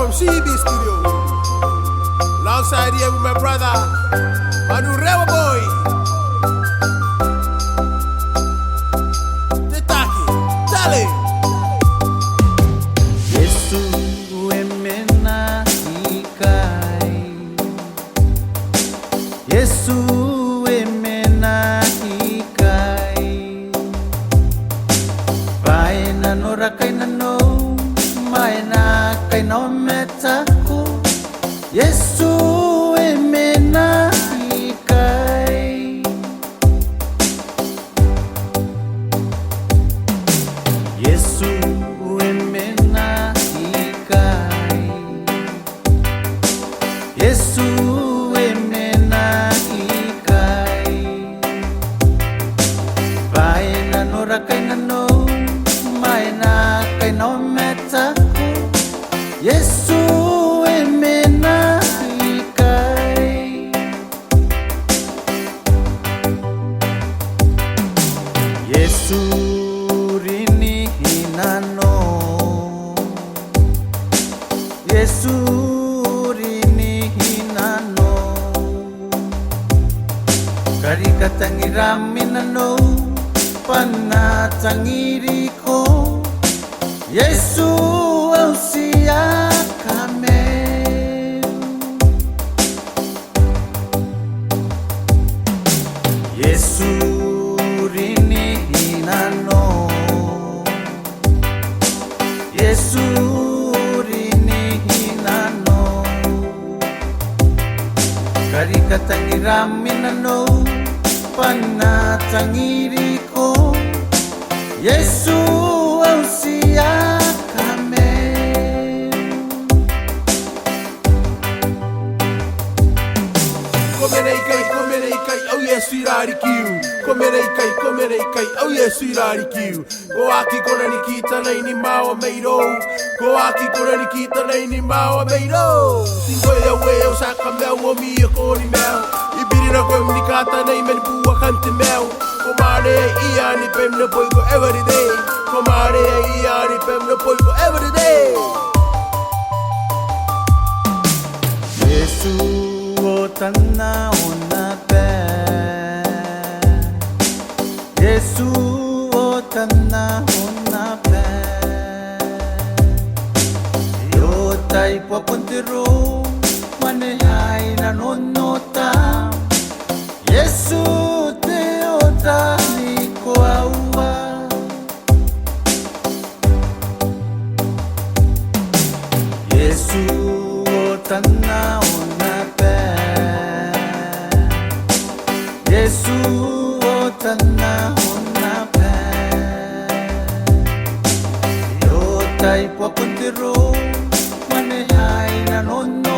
from CB Studio. Alongside here with my brother, Manu Rewa Boy. Tetaki, Tali. Yesu emena ikai. Yesu emena ikai. Vaina no rakaina no, maina kaino metaku. Yesu emena ikai. Yesu emena ikai. Yesu emena ikai. Vaina no rakaina no, maina kaino metaku. Yesu emena ikai. Yesu rini hinano. Yesu rini hinano. Karika tangiramino pana tangiriko. Yesu ausia kame. Yesu rini hinano. Yesu rini hinano. Karika tangiramino pana tangiriko. Yesu ausia kame. Komerei kai, oh Yesu irari kiu. Komerei kai, oh Yesu irari kiu. Ko aki kona ni kita nei ni maua meiro. Ko aki kona ni kita nei ni maua meiro. Singoe ya weo saka meu o mia koni meu. Ibirina koe mni kata nei meni bua kante meu. Ko mare ia ni pem na poi ko every day. Ko mare ia ni pem na poi ko every day. Yesu o tana ona pe. Yesu o tana ona pe. Yo tai po kontiro mane hai na nonota. Yesu te ota ni ko aua. Yesu o tana ona pe. Yesu o tana ona pe. Yo tai po kontiro mane hai na nono.